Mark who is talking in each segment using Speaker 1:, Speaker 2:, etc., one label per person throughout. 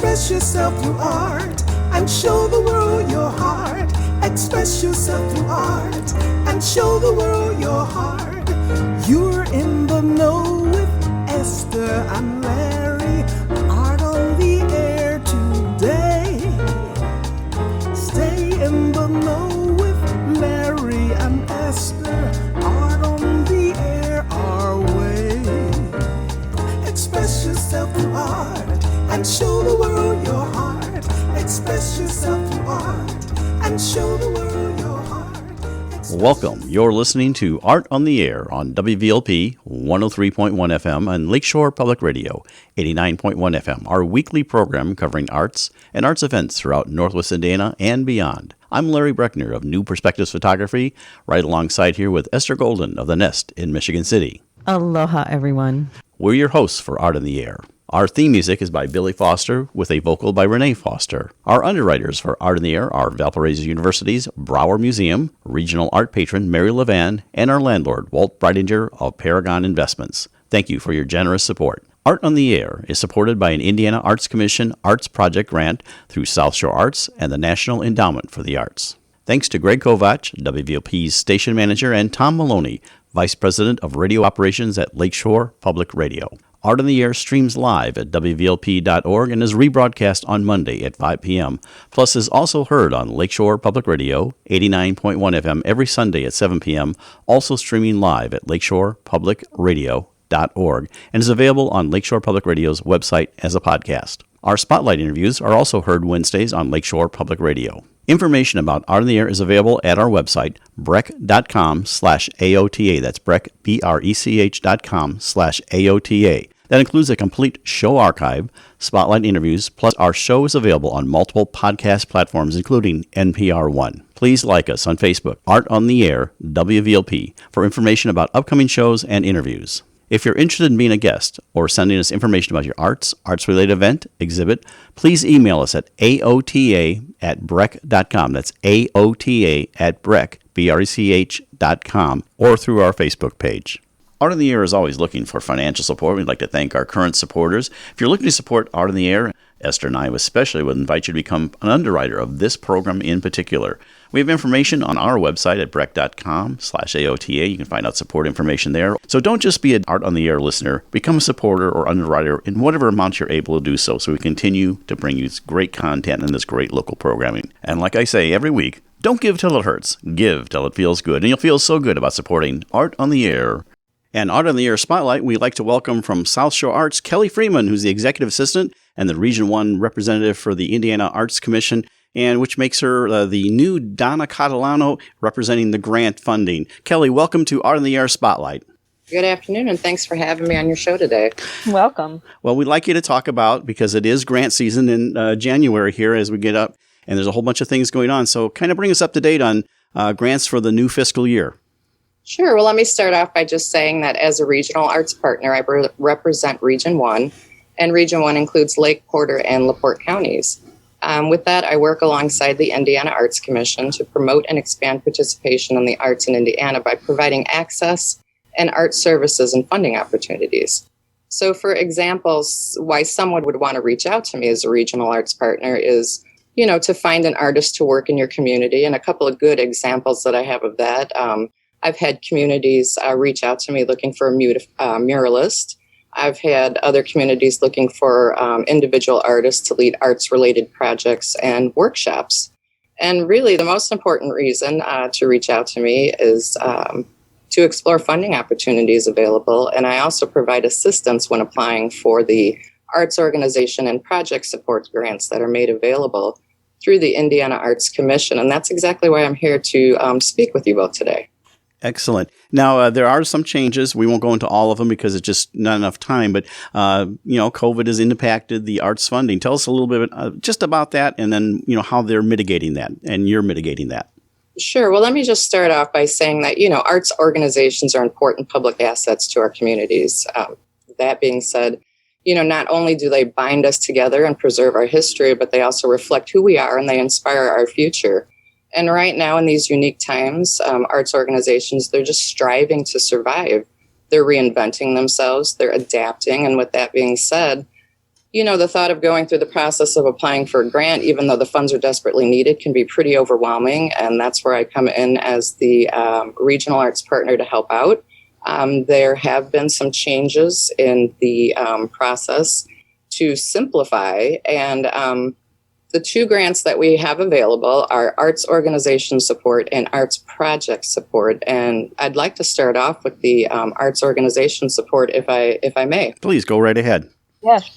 Speaker 1: Express yourself through art and show the world your heart. Express yourself through art and show the world your heart. You're in the know with Esther and Larry. Art on the air today. Stay in the know with Larry and Esther. Art on the air our way. Express yourself through art and show the world your heart. Express yourself through art and show the world your heart.
Speaker 2: Welcome. You're listening to Art on the Air on WVLP 103.1 FM and Lakeshore Public Radio 89.1 FM, our weekly program covering arts and arts events throughout Northwest Indiana and beyond. I'm Larry Breckner of New Perspectives Photography, right alongside here with Esther Golden of The Nest in Michigan City.
Speaker 3: Aloha, everyone.
Speaker 2: We're your hosts for Art on the Air. Our theme music is by Billy Foster with a vocal by Renee Foster. Our underwriters for Art in the Air are Valparaiso University's Brower Museum, regional art patron Mary Levan, and our landlord Walt Breidinger of Paragon Investments. Thank you for your generous support. Art on the Air is supported by an Indiana Arts Commission Arts Project grant through South Shore Arts and the National Endowment for the Arts. Thanks to Greg Kovach, WVOP's station manager, and Tom Maloney, Vice President of Radio Operations at Lakeshore Public Radio. Art on the Air streams live at WVLP.org and is rebroadcast on Monday at 5 p.m., plus is also heard on Lakeshore Public Radio, 89.1 FM every Sunday at 7 p.m., also streaming live at lakeshorepublicradio.org, and is available on Lakeshore Public Radio's website as a podcast. Our spotlight interviews are also heard Wednesdays on Lakeshore Public Radio. Information about Art on the Air is available at our website, breck.com/AOTA. That's Breck, BRECH.com/AOTA. That includes a complete show archive, spotlight interviews, plus our show is available on multiple podcast platforms, including NPR One. Please like us on Facebook, Art on the Air, WVLP, for information about upcoming shows and interviews. If you're interested in being a guest or sending us information about your arts-related event, exhibit, please email us at aota@breck.com. That's aota@breck, BRECH.com, or through our Facebook page. Art on the Air is always looking for financial support. We'd like to thank our current supporters. If you're looking to support Art on the Air, Esther and I especially would invite you to become an underwriter of this program in particular. We have information on our website at breck.com/AOTA. You can find out support information there. So don't just be an Art on the Air listener. Become a supporter or underwriter in whatever amount you're able to do so we continue to bring you great content and this great local programming. And like I say every week, don't give till it hurts. Give till it feels good. And you'll feel so good about supporting Art on the Air. And Art on the Air Spotlight, we'd like to welcome from South Shore Arts, Kelly Freeman, who's the Executive Assistant and the Region 1 Representative for the Indiana Arts Commission, and which makes her the new Donna Catalano representing the grant funding. Kelly, welcome to Art on the Air Spotlight.
Speaker 4: Good afternoon, and thanks for having me on your show today.
Speaker 3: Welcome.
Speaker 2: Well, we'd like you to talk about, because it is grant season in January here as we get up, and there's a whole bunch of things going on. So kind of bring us up to date on grants for the new fiscal year.
Speaker 4: Sure. Well, let me start off by just saying that as a regional arts partner, I represent Region 1, and Region 1 includes Lake, Porter, and LaPorte counties. With that, I work alongside the Indiana Arts Commission to promote and expand participation in the arts in Indiana by providing access and art services and funding opportunities. So, for examples, why someone would want to reach out to me as a regional arts partner is, to find an artist to work in your community. And a couple of good examples that I have of that. I've had communities reach out to me looking for a muralist. I've had other communities looking for individual artists to lead arts-related projects and workshops. And really, the most important reason to reach out to me is to explore funding opportunities available. And I also provide assistance when applying for the arts organization and project support grants that are made available through the Indiana Arts Commission. And that's exactly why I'm here to speak with you both today.
Speaker 2: Excellent. Now, there are some changes. We won't go into all of them because it's just not enough time. But, COVID has impacted the arts funding. Tell us a little bit just about that and then, how they're mitigating that and you're mitigating that.
Speaker 4: Sure. Well, let me just start off by saying that, arts organizations are important public assets to our communities. That being said, not only do they bind us together and preserve our history, but they also reflect who we are and they inspire our future. And right now, in these unique times, arts organizations, they're just striving to survive. They're reinventing themselves. They're adapting. And with that being said, the thought of going through the process of applying for a grant, even though the funds are desperately needed, can be pretty overwhelming. And that's where I come in as the regional arts partner to help out. There have been some changes in the process to simplify. And the two grants that we have available are arts organization support and arts project support. And I'd like to start off with the arts organization support, if I may.
Speaker 2: Please go right ahead.
Speaker 3: Yes.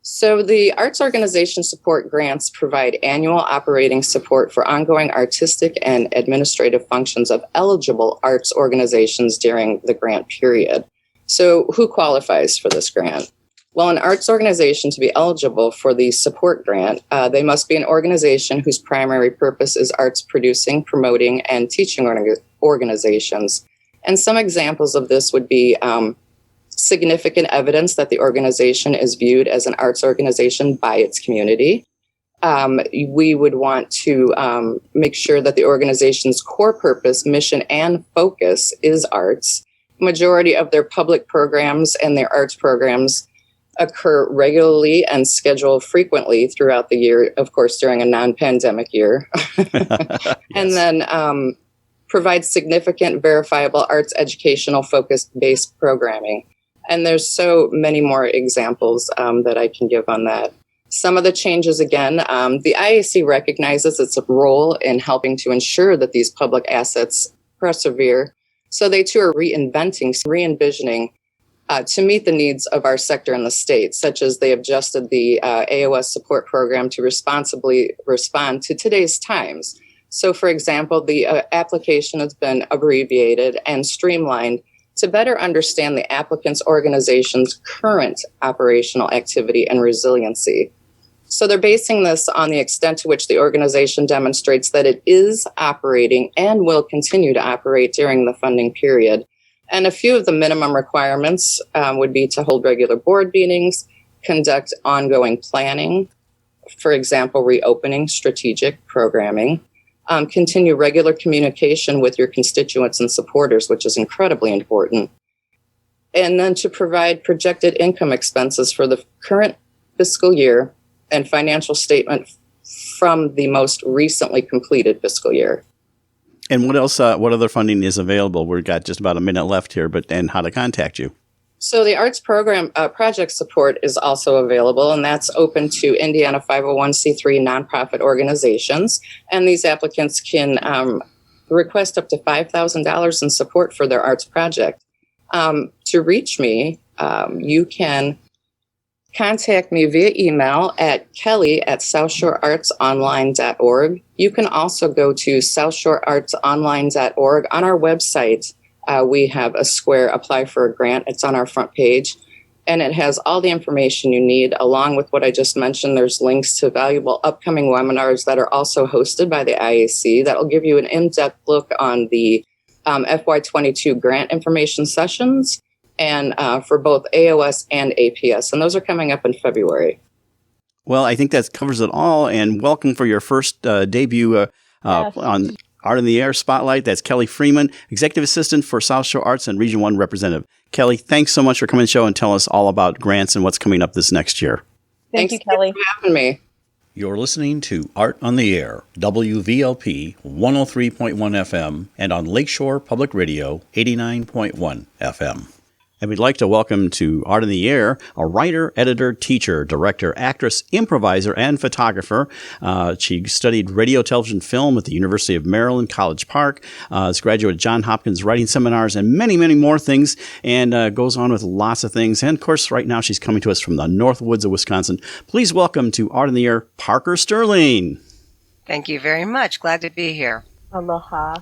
Speaker 4: So the arts organization support grants provide annual operating support for ongoing artistic and administrative functions of eligible arts organizations during the grant period. So who qualifies for this grant? Well, an arts organization to be eligible for the support grant, they must be an organization whose primary purpose is arts producing, promoting, and teaching organizations. And some examples of this would be significant evidence that the organization is viewed as an arts organization by its community. We would want to make sure that the organization's core purpose, mission, and focus is arts. Majority of their public programs and their arts programs occur regularly and scheduled frequently throughout the year, of course, during a non-pandemic year.
Speaker 2: Yes.
Speaker 4: And then provide significant, verifiable arts educational focused-based programming. And there's so many more examples that I can give on that. Some of the changes, again, the IAC recognizes its role in helping to ensure that these public assets persevere. So they too are reinventing, re-envisioning to meet the needs of our sector in the state, such as they adjusted the AOS support program to responsibly respond to today's times. So, for example, the application has been abbreviated and streamlined to better understand the applicant's organization's current operational activity and resiliency. So they're basing this on the extent to which the organization demonstrates that it is operating and will continue to operate during the funding period. And a few of the minimum requirements would be to hold regular board meetings, conduct ongoing planning, for example, reopening strategic programming, continue regular communication with your constituents and supporters, which is incredibly important. And then to provide projected income expenses for the current fiscal year and financial statement from the most recently completed fiscal year.
Speaker 2: And what else, what other funding is available? We've got just about a minute left here, and how to contact you.
Speaker 4: So the arts program project support is also available, and that's open to Indiana 501c3 nonprofit organizations. And these applicants can request up to $5,000 in support for their arts project. To reach me, you can contact me via email at kelly@southshoreartsonline.org. You can also go to southshoreartsonline.org. On our website, we have a square apply for a grant. It's on our front page, and it has all the information you need, along with what I just mentioned. There's links to valuable upcoming webinars that are also hosted by the IAC that will give you an in-depth look on the FY22 grant information sessions, and for both AOS and APS. And those are coming up in February.
Speaker 2: Well, I think that covers it all. And welcome for your first debut on Art in the Air Spotlight. That's Kelly Freeman, Executive Assistant for South Shore Arts and Region 1 Representative. Kelly, thanks so much for coming to the show and tell us all about grants and what's coming up this next year.
Speaker 3: Thank you, Kelly.
Speaker 4: Thanks for having me.
Speaker 2: You're listening to Art on the Air, WVLP 103.1 FM, and on Lakeshore Public Radio 89.1 FM. And we'd like to welcome to Art in the Air a writer, editor, teacher, director, actress, improviser, and photographer. She studied radio, television, film at the University of Maryland, College Park, has graduated Johns Hopkins writing seminars, and many, many more things, and goes on with lots of things. And, of course, right now she's coming to us from the Northwoods of Wisconsin. Please welcome to Art in the Air, Parker Sterling.
Speaker 5: Thank you very much. Glad to be here.
Speaker 3: Aloha.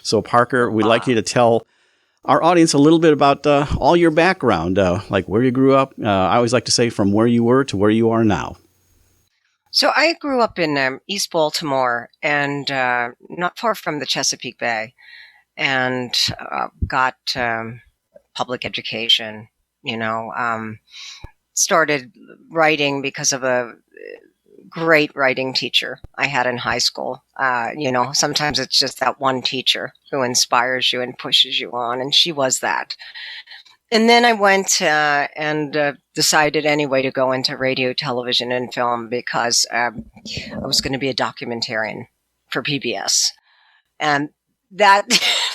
Speaker 2: So, Parker, we'd like you to tell our audience a little bit about all your background, like where you grew up. I always like to say from where you were to where you are now.
Speaker 5: So I grew up in East Baltimore and not far from the Chesapeake Bay, and got public education, started writing because of a great writing teacher I had in high school. Sometimes it's just that one teacher who inspires you and pushes you on, and she was that. And then I went and decided anyway to go into radio, television, and film because I was going to be a documentarian for PBS. And that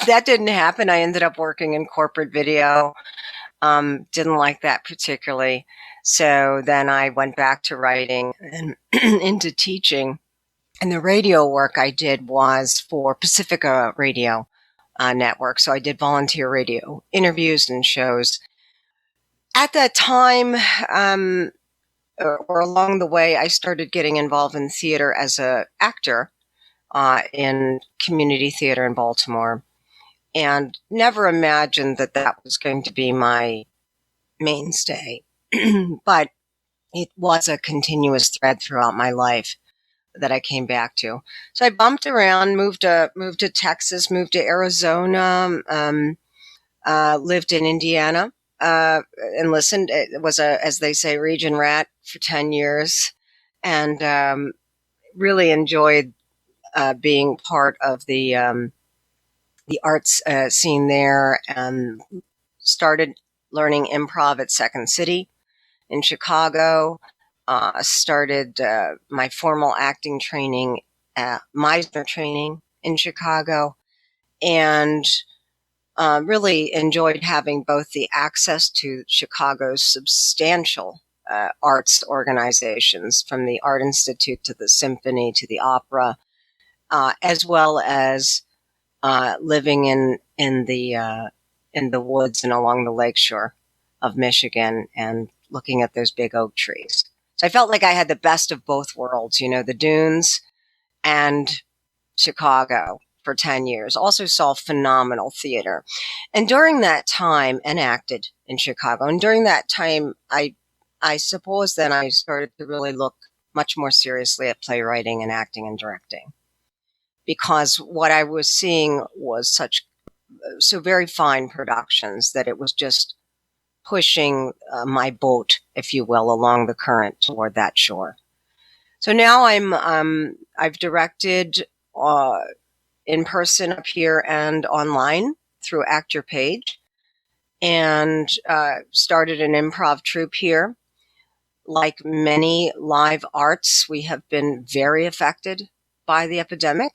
Speaker 5: that didn't happen. I ended up working in corporate video. Didn't like that particularly. So then I went back to writing and into teaching. And the radio work I did was for Pacifica Radio Network. So I did volunteer radio interviews and shows. At that time, or along the way, I started getting involved in theater as an actor in community theater in Baltimore, and never imagined that that was going to be my mainstay. But it was a continuous thread throughout my life that I came back to. So I bumped around, moved to Texas, moved to Arizona, lived in Indiana, and listened. It was as they say, region rat for 10 years, and really enjoyed being part of the arts scene there, and started learning improv at Second City in Chicago. Started my formal acting training at Meisner Training in Chicago, and really enjoyed having both the access to Chicago's substantial arts organizations, from the Art Institute to the Symphony to the Opera, as well as living in the woods and along the lakeshore of Michigan and looking at those big oak trees. So I felt like I had the best of both worlds, the dunes and Chicago for 10 years. Also saw phenomenal theater. And during that time, and acted in Chicago. And during that time, I suppose then I started to really look much more seriously at playwriting and acting and directing. Because what I was seeing was so very fine productions that it was just pushing my boat, if you will, along the current toward that shore. So now I've directed in person up here and online through Act Your Page, and started an improv troupe here. Like many live arts, we have been very affected by the epidemic.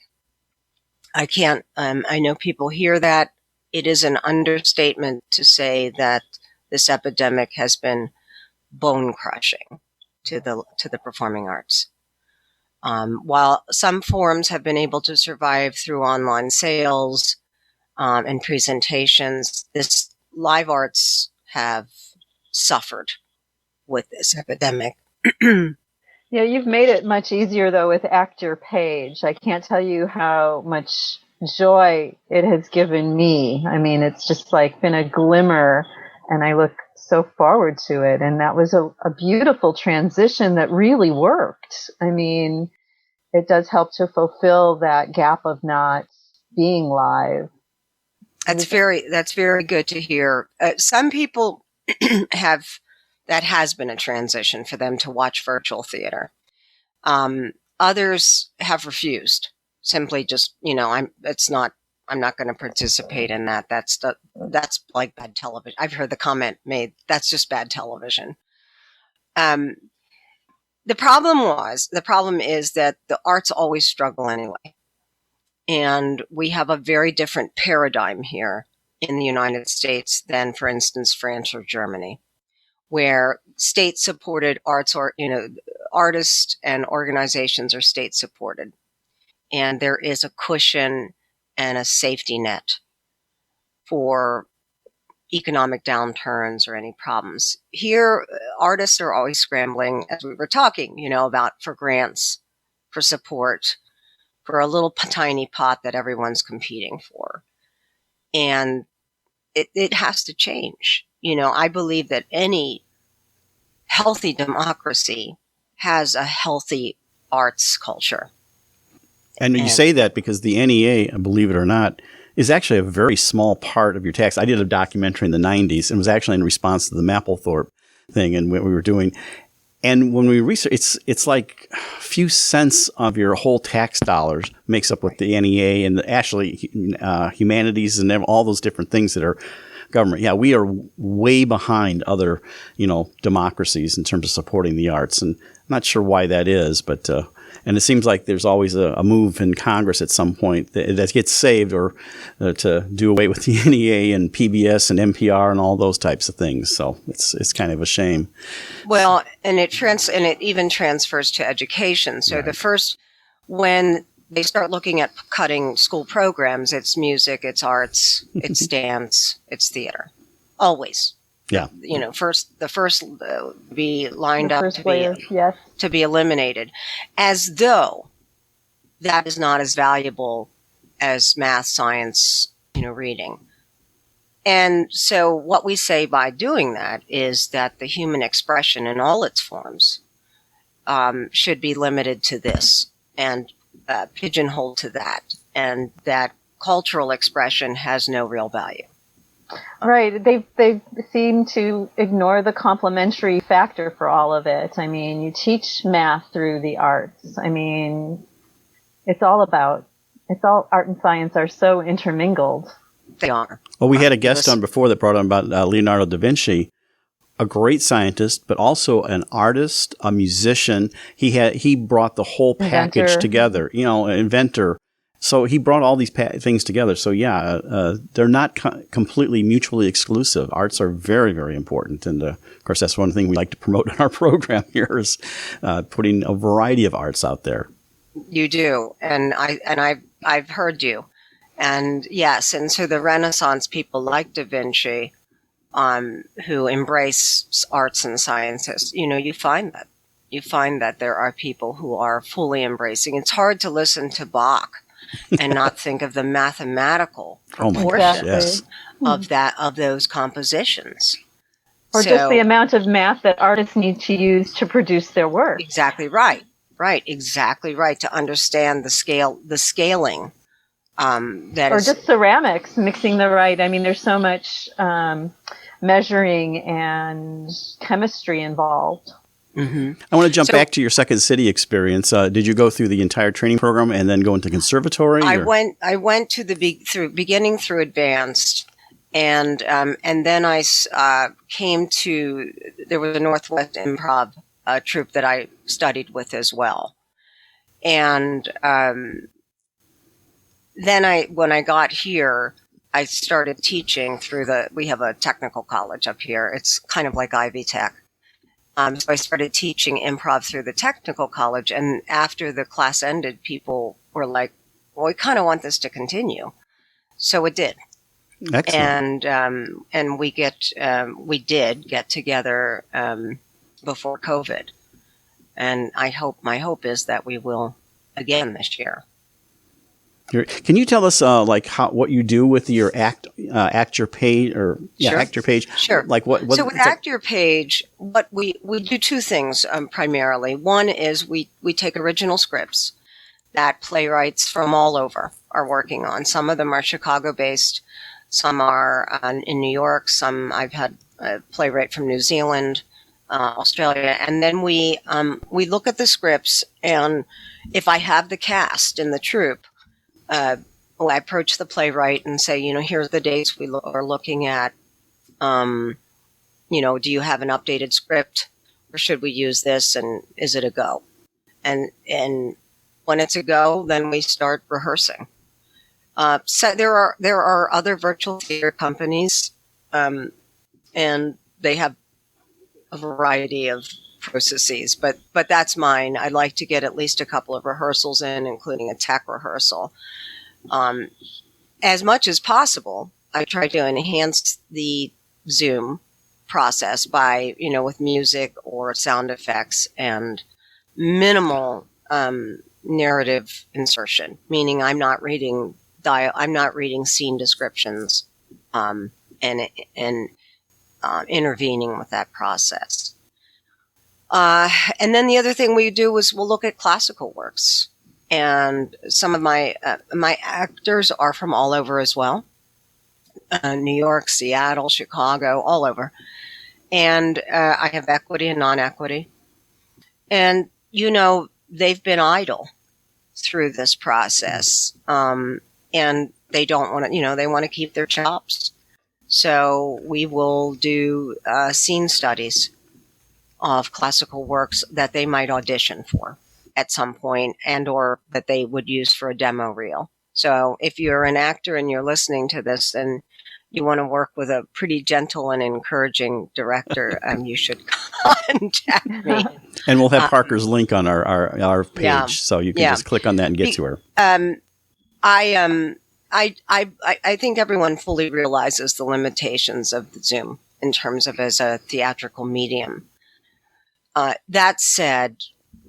Speaker 5: I know people hear that. It is an understatement to say that this epidemic has been bone crushing to the performing arts. While some forms have been able to survive through online sales and presentations, this live arts have suffered with this epidemic.
Speaker 3: Yeah, you've made it much easier, though, with Act Your Page. I can't tell you how much joy it has given me. I mean, it's just like been a glimmer, and I look so forward to it. And that was a beautiful transition that really worked. I mean, it does help to fulfill that gap of not being live.
Speaker 5: That's very good to hear. Some people that has been a transition for them to watch virtual theater. Others have refused. Simply just, I'm not going to participate in that. That's like bad television. I've heard the comment made, that's just bad television. The problem is that the arts always struggle anyway. And we have a very different paradigm here in the United States than, for instance, France or Germany, where state-supported arts, or artists and organizations are state-supported, and there is a cushion and a safety net for economic downturns or any problems. Here, artists are always scrambling, as we were talking, about for grants, for support, for a little tiny pot that everyone's competing for, and it has to change. I believe that any healthy democracy has a healthy arts culture.
Speaker 2: And you say that because the NEA, believe it or not, is actually a very small part of your tax. I did a documentary in the 90s, and it was actually in response to the Mapplethorpe thing and what we were doing. And when we research, it's like a few cents of your whole tax dollars makes up what the NEA and actually humanities and all those different things that are government. Yeah, we are way behind other, democracies in terms of supporting the arts, and I'm not sure why that is, but and it seems like there's always a move in Congress at some point that gets saved or to do away with the NEA and PBS and NPR and all those types of things. So it's kind of a shame.
Speaker 5: Well, and it even transfers to education. So
Speaker 2: Right.
Speaker 5: When they start looking at cutting school programs, it's music, it's arts, it's dance, it's theater, always.
Speaker 2: Yeah.
Speaker 5: The first be lined
Speaker 3: The
Speaker 5: up
Speaker 3: first wave, yes.
Speaker 5: to be eliminated, as though that is not as valuable as math, science, reading. And so what we say by doing that is that the human expression in all its forms should be limited to this and pigeonholed to that, and that cultural expression has no real value.
Speaker 3: Right. They seem to ignore the complementary factor for all of it. I mean, you teach math through the arts. I mean, art and science are so intermingled.
Speaker 5: They are.
Speaker 2: Well, we had a guest on before that brought on about Leonardo da Vinci, a great scientist, but also an artist, a musician. He brought the whole package
Speaker 3: Inventor.
Speaker 2: together, an inventor. So he brought all these things together. So they're not completely mutually exclusive. Arts are very, very important. And of course, that's one thing we like to promote in our program here is putting a variety of arts out there.
Speaker 5: You do. And I've heard you. And yes, and so the Renaissance people like Da Vinci, who embrace arts and sciences, you find that. You find that there are people who are fully embracing. It's hard to listen to Bach and not think of the mathematical proportions of those compositions.
Speaker 3: Or just the amount of math that artists need to use to produce their work.
Speaker 5: Exactly right. Right, exactly right. To understand the scaling.
Speaker 3: Just ceramics, mixing the right. I mean, there's so much measuring and chemistry involved.
Speaker 5: Mm-hmm.
Speaker 2: I want to jump back to your Second City experience. Did you go through the entire training program and then go into conservatory?
Speaker 5: I went to the beginning through advanced, and then I came to, there was a Northwest improv troupe that I studied with as well, and then when I got here, I started teaching we have a technical college up here. It's kind of like Ivy Tech. So I started teaching improv through the technical college, and after the class ended, people were like, well, we kind of want this to continue. So it did.
Speaker 2: Excellent.
Speaker 5: And we did get together before COVID. And my hope is that we will again this year.
Speaker 2: Can you tell us what you do with your Act Your Page
Speaker 5: Sure.
Speaker 2: Act Your Page?
Speaker 5: Sure.
Speaker 2: Like what?
Speaker 5: So with Act Your Page, what we do two things primarily. One is we take original scripts that playwrights from all over are working on. Some of them are Chicago based, some are in New York. Some I've had a playwright from New Zealand, Australia, and then we look at the scripts, and if I have the cast in the troupe. I approach the playwright and say, here's the dates we are looking at. Do you have an updated script, or should we use this? And is it a go? And when it's a go, then we start rehearsing. So there are other virtual theater companies, and they have a variety of processes, but that's mine. I like to get at least a couple of rehearsals in, including a tech rehearsal. As much as possible, I try to enhance the Zoom process by, with music or sound effects and minimal narrative insertion, meaning I'm not reading scene descriptions and intervening with that process. And then the other thing we do is we'll look at classical works, and some of my actors are from all over as well, New York, Seattle, Chicago, all over, and I have equity and non-equity, and they've been idle through this process, and they don't want to, they want to keep their chops, So we will do scene studies of classical works that they might audition for at some point, and or that they would use for a demo reel. So if you're an actor and you're listening to this and you want to work with a pretty gentle and encouraging director, you should contact me.
Speaker 2: And we'll have Parker's link on our page,
Speaker 5: Yeah.
Speaker 2: so you can just click on that and get to her.
Speaker 5: I think everyone fully realizes the limitations of Zoom in terms of as a theatrical medium. That said,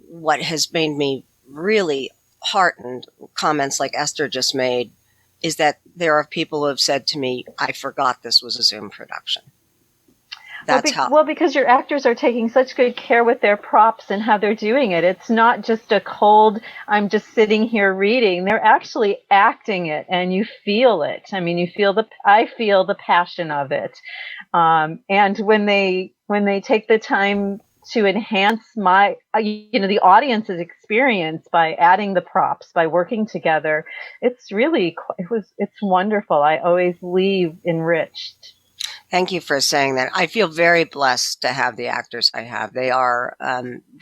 Speaker 5: what has made me really heartened, comments like Esther just made, is that there are people who have said to me, I forgot this was a Zoom production.
Speaker 3: Because your actors are taking such good care with their props and how they're doing it. It's not just a cold, I'm just sitting here reading. They're actually acting it, and you feel it. I mean, I feel the passion of it. And when they take the time to enhance the audience's experience by adding the props, by working together, it's wonderful. I always leave enriched.
Speaker 5: Thank you for saying that. I feel very blessed to have the actors I have. They are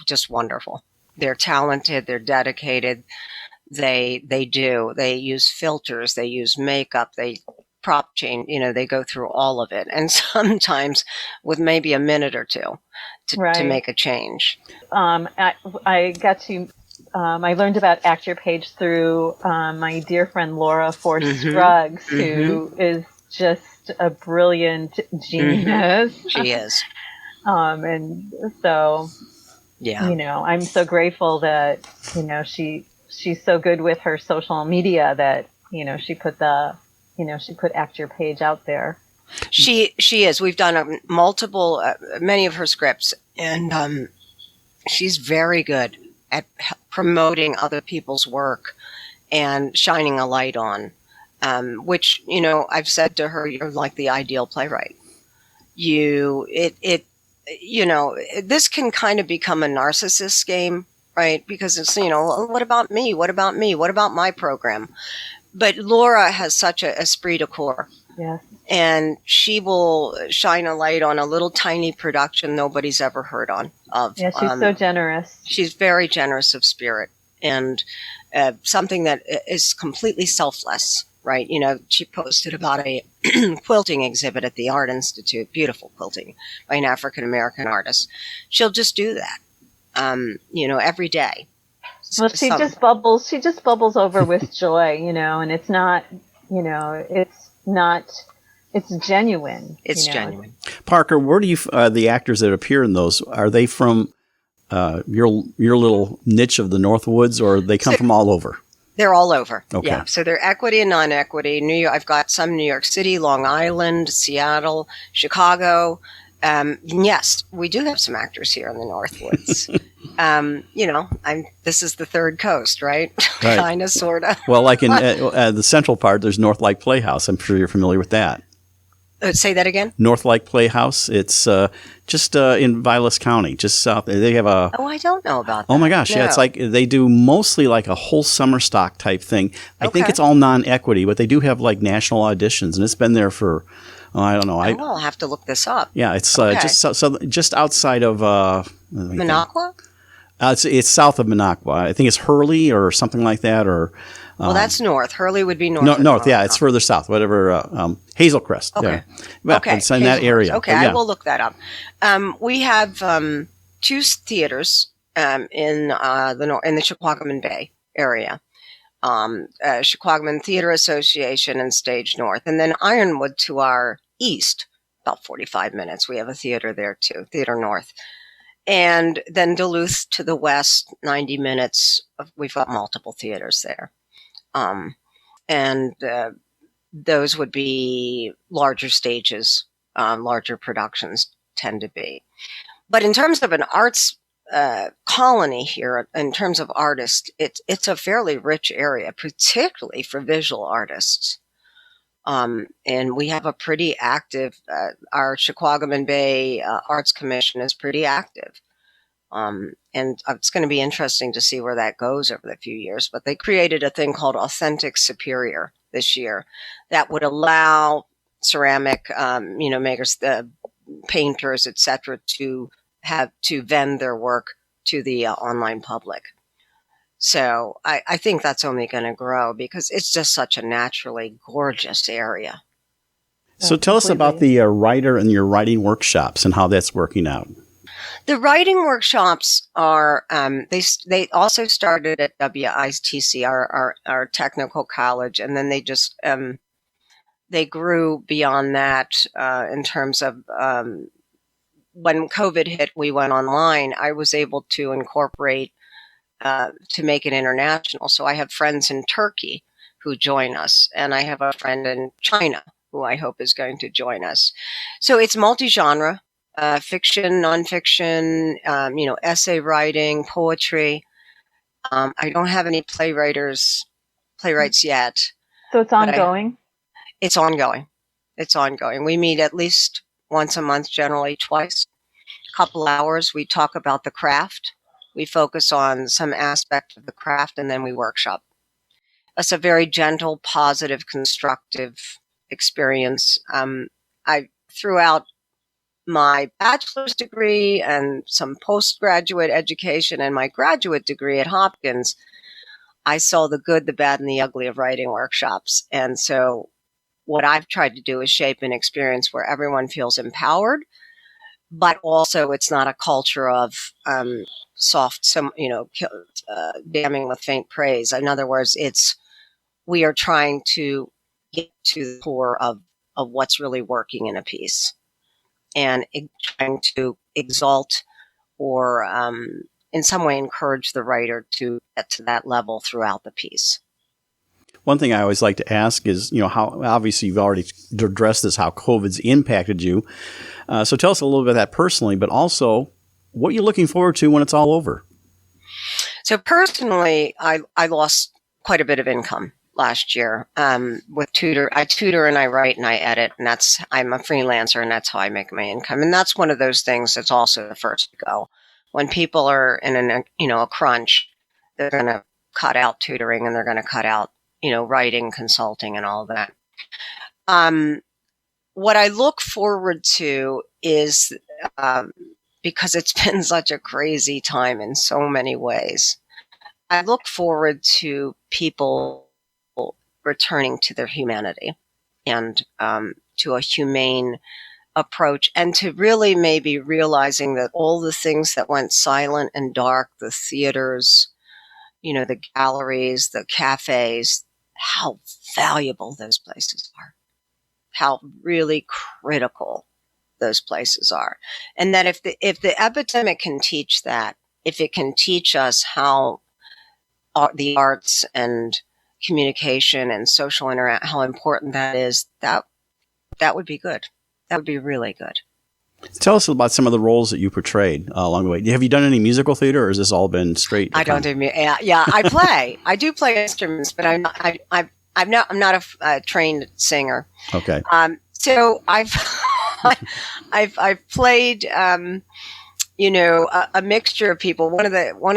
Speaker 5: just wonderful. They're talented. They're dedicated. They use filters. They use makeup. They prop change. They go through all of it, and sometimes with maybe a minute or two to make a change.
Speaker 3: I learned about Actor Page through my dear friend Laura Force Scruggs, who is just a brilliant genius.
Speaker 5: She is.
Speaker 3: And so, I'm so grateful that, she's so good with her social media that, she put Actor Page out there.
Speaker 5: She is. We've done many of her scripts, and she's very good at promoting other people's work and shining a light on. Which, I've said to her, you're like the ideal playwright. This can kind of become a narcissist game, right? Because it's, what about me? What about me? What about my program? But Laura has such a esprit de corps.
Speaker 3: Yeah.
Speaker 5: And she will shine a light on a little tiny production nobody's ever heard of.
Speaker 3: Yeah, she's so generous.
Speaker 5: She's very generous of spirit, and something that is completely selfless. Right. She posted about a quilting exhibit at the Art Institute, beautiful quilting by an African-American artist. She'll just do that, every day.
Speaker 3: Well, she just bubbles over with joy, and it's not, it's genuine.
Speaker 5: It's genuine.
Speaker 2: Parker, where do you, the actors that appear in those, are they from your little niche of the Northwoods, or they come from all over?
Speaker 5: They're all over.
Speaker 2: Okay.
Speaker 5: Yeah. So they're equity and non-equity. New York, I've got some New York City, Long Island, Seattle, Chicago. Yes, we do have some actors here in the Northwoods. This is the third coast, right? Kind of, sort of.
Speaker 2: Well, like in the central part, there's North Lake Playhouse. I'm sure you're familiar with that.
Speaker 5: Say that again?
Speaker 2: North Lake Playhouse. It's just in Vilas County, just south. They have a...
Speaker 5: Oh, I don't know about that.
Speaker 2: Oh, my gosh. No. Yeah, it's like they do mostly like a whole summer stock type thing. I think it's all non-equity, but they do have like national auditions, and it's been there for, I don't know.
Speaker 5: I'll have to look this up.
Speaker 2: Yeah, it's just outside of...
Speaker 5: Minocqua?
Speaker 2: It's south of Minocqua. I think it's Hurley or something like that, or...
Speaker 5: Well, that's north. Hurley would be north.
Speaker 2: North, yeah. It's further south, whatever. Hazelcrest.
Speaker 5: Okay.
Speaker 2: Yeah. It's in that area.
Speaker 5: Okay, I will look that up. We have two theaters in the Chiquaquaman Bay area. Chiquaquaman Theater Association and Stage North. And then Ironwood to our east, about 45 minutes. We have a theater there too, Theater North. And then Duluth to the west, 90 minutes. We've got multiple theaters there. Those would be larger stages, larger productions tend to be. But in terms of an arts colony here, in terms of artists, it's a fairly rich area, particularly for visual artists. And we have a pretty active, our Chiquaquaman Bay Arts Commission is pretty active. And it's going to be interesting to see where that goes over the few years. But they created a thing called Authentic Superior this year that would allow ceramic, makers, the painters, etc., to have to vend their work to the online public. So I think that's only going to grow because it's just such a naturally gorgeous area.
Speaker 2: So tell us about the writer and your writing workshops and how that's working out.
Speaker 5: The writing workshops are, they also started at WITC, our technical college, and then they just, they grew beyond that in terms of when COVID hit, we went online. I was able to incorporate to make it international. So I have friends in Turkey who join us, and I have a friend in China who I hope is going to join us. So it's multi-genre. Fiction, nonfiction, essay writing, poetry. I don't have any playwrights yet.
Speaker 3: So it's ongoing?
Speaker 5: It's ongoing. It's ongoing. We meet at least once a month, generally twice. A couple hours. We talk about the craft. We focus on some aspect of the craft, and then we workshop. It's a very gentle, positive, constructive experience. I throughout my bachelor's degree and some postgraduate education and my graduate degree at Hopkins, I saw the good, the bad, and the ugly of writing workshops. And so what I've tried to do is shape an experience where everyone feels empowered, but also it's not a culture of damning with faint praise. In other words, we are trying to get to the core of what's really working in a piece, and trying to exalt or in some way encourage the writer to get to that level throughout the piece.
Speaker 2: One thing I always like to ask is, how obviously you've already addressed this, how COVID's impacted you. So tell us a little bit of that personally, but also what you're looking forward to when it's all over. So
Speaker 5: personally, I lost quite a bit of income last year with tutor. I tutor and I write and I edit, and I'm a freelancer, and that's how I make my income. And that's one of those things that's also the first to go. When people are in a crunch, they're going to cut out tutoring and they're going to cut out writing, consulting, and all that. What I look forward to is because it's been such a crazy time in so many ways. I look forward to people returning to their humanity and to a humane approach, and to really maybe realizing that all the things that went silent and dark, the theaters, the galleries, the cafes, how valuable those places are, how really critical those places are. And that if the epidemic can teach that, if it can teach us how the arts and communication and social interaction, how important that is, that would be good. That would be really good.
Speaker 2: Tell us about some of the roles that you portrayed along the way. Have you done any musical theater, or has this all been straight?
Speaker 5: I don't do music. Yeah, I play. I do play instruments, but I'm not a trained singer.
Speaker 2: Okay.
Speaker 5: So I've played a mixture of people. One of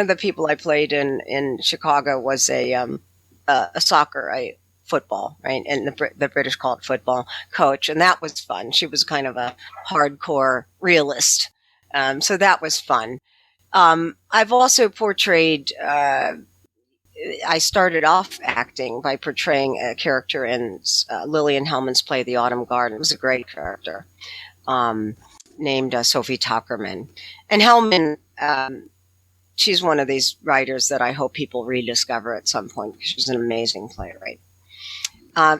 Speaker 5: the people I played in Chicago was a soccer, football, right? And the British call it football coach. And that was fun. She was kind of a hardcore realist. So that was fun. I've also portrayed, I started off acting by portraying a character in Lillian Hellman's play, The Autumn Garden. It was a great character named Sophie Tuckerman. And Hellman, she's one of these writers that I hope people rediscover at some point, because she's an amazing playwright.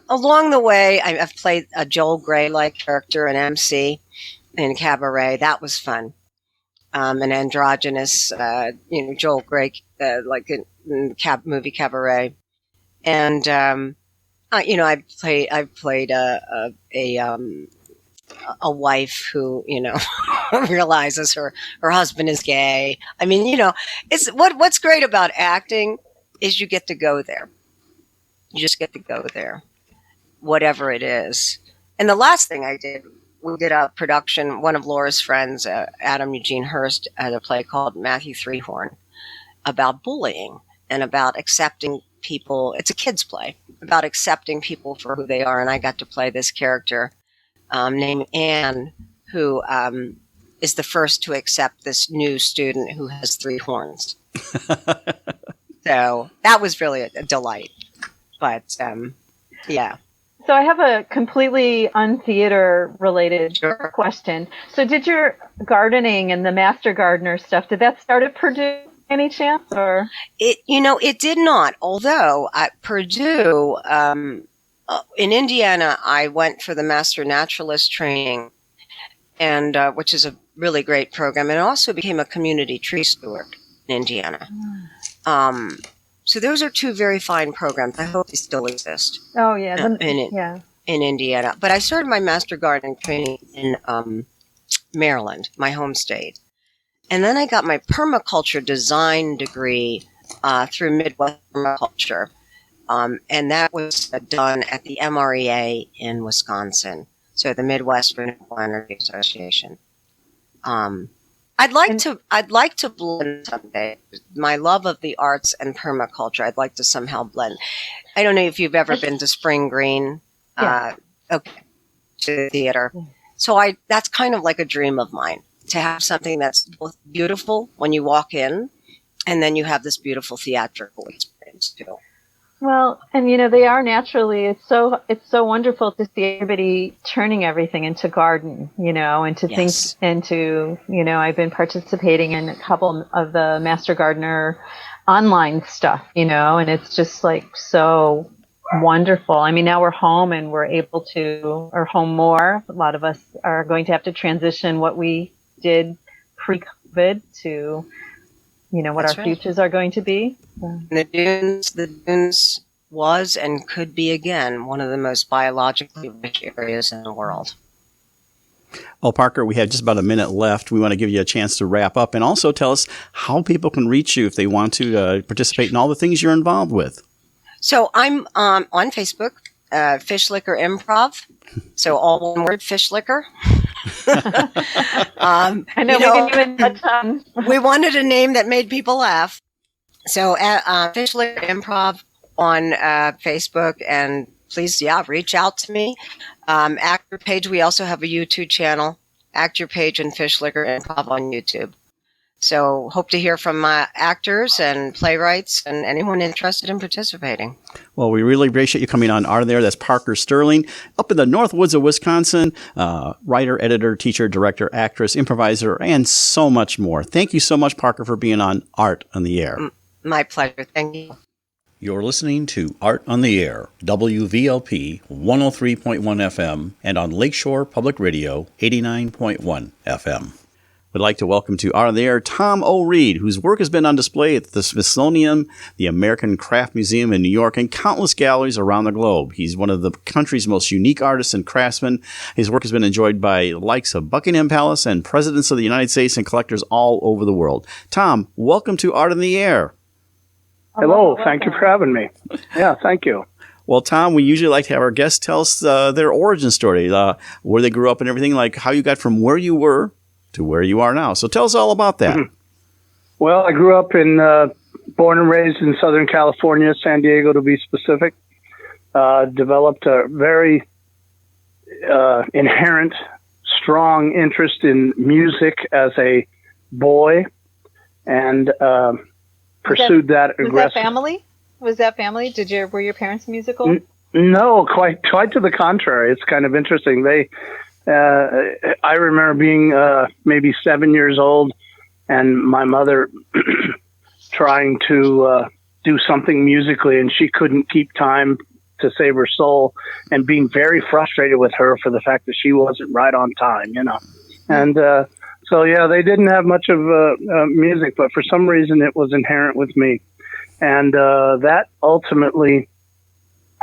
Speaker 5: Along the way, I've played a Joel Grey-like character, an MC in Cabaret. That was fun. An androgynous, Joel Grey, like in the movie Cabaret. And, I've played a wife who, realizes her husband is gay. I mean, it's what's great about acting is you get to go there. You just get to go there, whatever it is. And the last thing I did, we did a production, one of Laura's friends, Adam Eugene Hurst, had a play called Matthew Threehorn about bullying and about accepting people. It's a kid's play about accepting people for who they are. And I got to play this character named Anne, who is the first to accept this new student who has 3 horns. So that was really a delight. But yeah.
Speaker 3: So I have a completely untheater related question. So did your gardening and the Master Gardener stuff, did that start at Purdue any chance? Or
Speaker 5: it did not. Although at Purdue, in Indiana, I went for the Master Naturalist training, and which is a really great program, and also became a community tree steward in Indiana. So those are 2 very fine programs. I hope they still exist.
Speaker 3: Oh yeah,
Speaker 5: in Indiana. But I started my Master Gardening training in Maryland, my home state, and then I got my permaculture design degree through Midwest Permaculture, and that was done at the MREA in Wisconsin, so the Midwest Renewable Energy Association. I'd like to blend someday my love of the arts and permaculture. I'd like to somehow blend. I don't know if you've ever been to Spring Green, to the theater. Yeah. So that's kind of like a dream of mine, to have something that's both beautiful when you walk in, and then you have this beautiful theatrical experience too.
Speaker 3: Well, and they are naturally. It's so wonderful to see everybody turning everything into garden, into things, into I've been participating in a couple of the Master Gardener online stuff, and it's just like so wonderful. I mean, now we're home and we're able to, or home more. A lot of us are going to have to transition what we did pre-COVID to what
Speaker 5: That's
Speaker 3: our
Speaker 5: right.
Speaker 3: futures are going to be.
Speaker 5: The dunes was and could be again one of the most biologically rich areas in the world.
Speaker 2: Well, Parker, we have just about a minute left. We want to give you a chance to wrap up and also tell us how people can reach you if they want to participate in all the things you're involved with.
Speaker 5: So I'm on Facebook, Fish Liquor Improv. So all one word, Fish Liquor.
Speaker 3: I know, we can even touch on.
Speaker 5: We wanted a name that made people laugh. So Fish Liquor Improv on Facebook, and please, reach out to me. Actor Page, we also have a YouTube channel, Actor Page and Fish Liquor Improv on YouTube. So hope to hear from actors and playwrights and anyone interested in participating.
Speaker 2: Well, we really appreciate you coming on Art There. That's Parker Sterling, up in the Northwoods of Wisconsin, writer, editor, teacher, director, actress, improviser, and so much more. Thank you so much, Parker, for being on Art on the Air.
Speaker 5: My pleasure. Thank you.
Speaker 2: You're listening to Art on the Air, WVLP 103.1 FM, and on Lakeshore Public Radio 89.1 FM. We'd like to welcome to Art on the Air Tom O. Reed, whose work has been on display at the Smithsonian, the American Craft Museum in New York, and countless galleries around the globe. He's one of the country's most unique artists and craftsmen. His work has been enjoyed by the likes of Buckingham Palace and presidents of the United States and collectors all over the world. Tom, welcome to Art on the Air.
Speaker 6: Hello, thank you for having me. Yeah, thank you.
Speaker 2: Well, Tom, we usually like to have our guests tell us their origin story, where they grew up and everything, like how you got from where you were to where you are now. So tell us all about that.
Speaker 6: Mm-hmm. Well, I grew up born and raised in Southern California, San Diego to be specific. Developed a very inherent, strong interest in music as a boy, and pursued that aggressively.
Speaker 3: Was that family? Were your parents musical?
Speaker 6: No, quite to the contrary. It's kind of interesting. I remember being maybe 7 years old, and my mother trying to do something musically, and she couldn't keep time to save her soul, and being very frustrated with her for the fact that she wasn't right on time, And so, they didn't have much of music, but for some reason it was inherent with me. And that ultimately,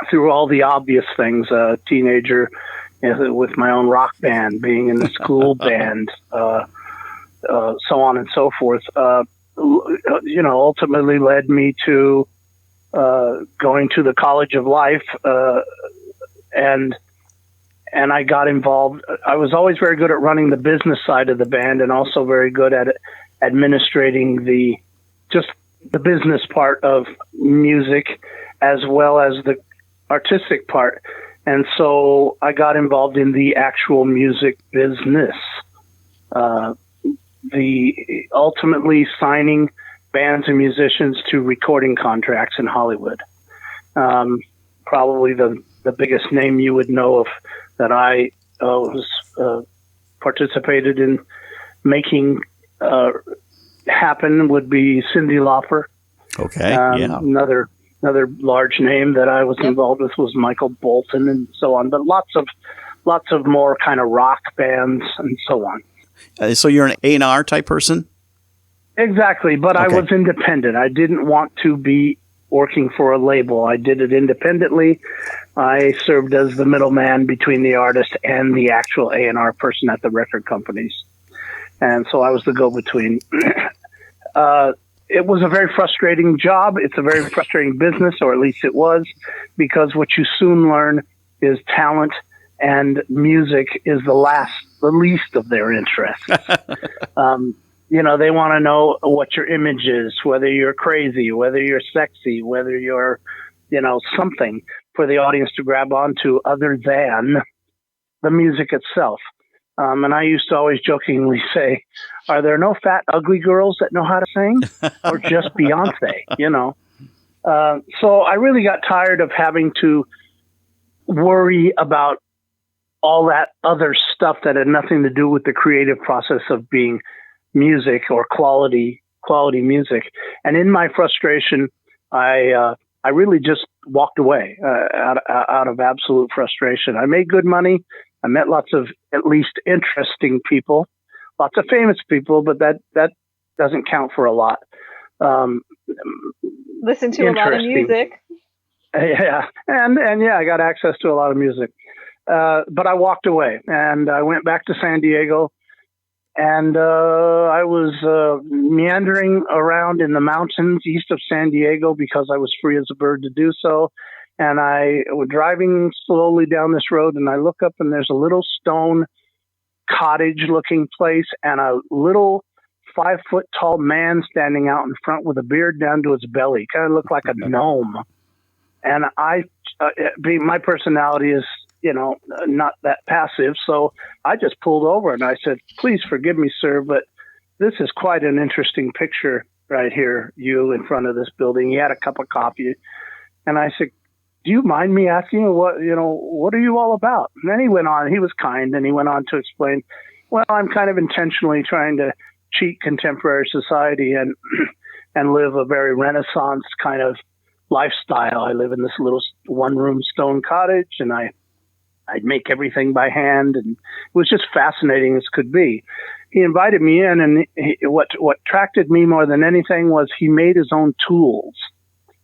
Speaker 6: through all the obvious things, teenager, with my own rock band, being in the school band, so on and so forth, ultimately led me to going to the College of Life, and I got involved. I was always very good at running the business side of the band, and also very good at administrating the business part of music, as well as the artistic part. And so I got involved in the actual music business. The ultimately signing bands and musicians to recording contracts in Hollywood. Probably the biggest name you would know of that I was participated in making happen would be Cyndi Lauper.
Speaker 2: Okay, yeah.
Speaker 6: Another large name that I was involved with was Michael Bolton and so on, but lots of more kind of rock bands and so on.
Speaker 2: So you're an A&R type person?
Speaker 6: Exactly, but
Speaker 2: Okay.
Speaker 6: I was independent. I didn't want to be working for a label. I did it independently. I served as the middleman between the artist and the actual A&R person at the record companies. And so I was the go-between. It was a very frustrating job. It's a very frustrating business, or at least it was, because what you soon learn is talent and music is the least of their interests. They want to know what your image is, whether you're crazy, whether you're sexy, whether you're, something for the audience to grab onto other than the music itself. And I used to always jokingly say, are there no fat, ugly girls that know how to sing, or just Beyonce, So I really got tired of having to worry about all that other stuff that had nothing to do with the creative process of being music or quality music. And in my frustration, I really just walked away out of absolute frustration. I made good money. I met lots of at least interesting people, lots of famous people, but that doesn't count for a lot.
Speaker 3: Listen to a lot of music.
Speaker 6: Yeah. And I got access to a lot of music. But I walked away and I went back to San Diego, and I was meandering around in the mountains east of San Diego because I was free as a bird to do so. And I was driving slowly down this road, and I look up and there's a little stone cottage looking place and a little 5-foot tall man standing out in front with a beard down to his belly. Kind of looked like a gnome. And my personality is, not that passive. So I just pulled over and I said, please forgive me, sir, but this is quite an interesting picture right here, you in front of this building. He had a cup of coffee. And I said, do you mind me asking you what are you all about? And then he went on, he was kind, and he went on to explain, well, I'm kind of intentionally trying to cheat contemporary society and live a very Renaissance kind of lifestyle. I live in this little one-room stone cottage, and I'd make everything by hand, and it was just fascinating as could be. He invited me in, and what attracted me more than anything was he made his own tools.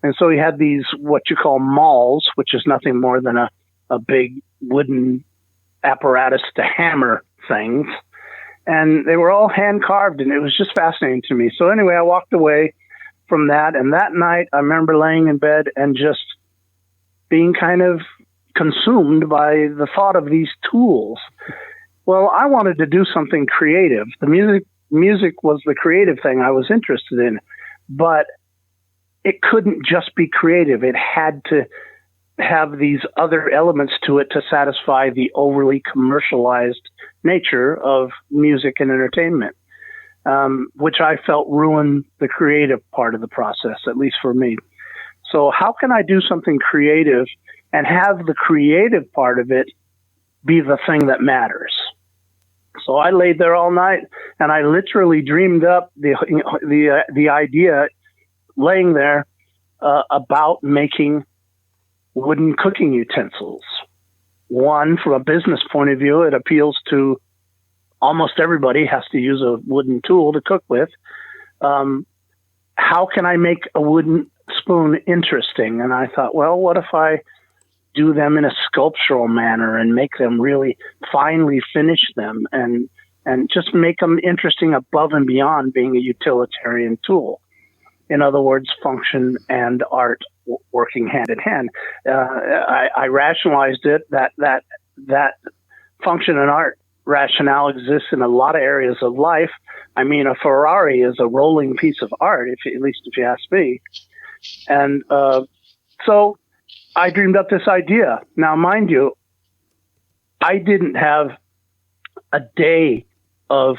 Speaker 6: And so he had these, what you call mauls, which is nothing more than a big wooden apparatus to hammer things. And they were all hand carved, and it was just fascinating to me. So anyway, I walked away from that. And that night I remember laying in bed and just being kind of consumed by the thought of these tools. Well, I wanted to do something creative. The music was the creative thing I was interested in, but it couldn't just be creative. It had to have these other elements to it to satisfy the overly commercialized nature of music and entertainment, which I felt ruined the creative part of the process, at least for me. So how can I do something creative and have the creative part of it be the thing that matters? So I laid there all night, and I literally dreamed up the idea, laying there, about making wooden cooking utensils. One, from a business point of view, it appeals to almost everybody has to use a wooden tool to cook with. How can I make a wooden spoon interesting? And I thought, well, what if I do them in a sculptural manner and make them really finely finish them and just make them interesting above and beyond being a utilitarian tool. In other words, function and art working hand in hand. I rationalized it that function and art rationale exists in a lot of areas of life. I mean, a Ferrari is a rolling piece of art, at least if you ask me. And so I dreamed up this idea. Now, mind you, I didn't have a day of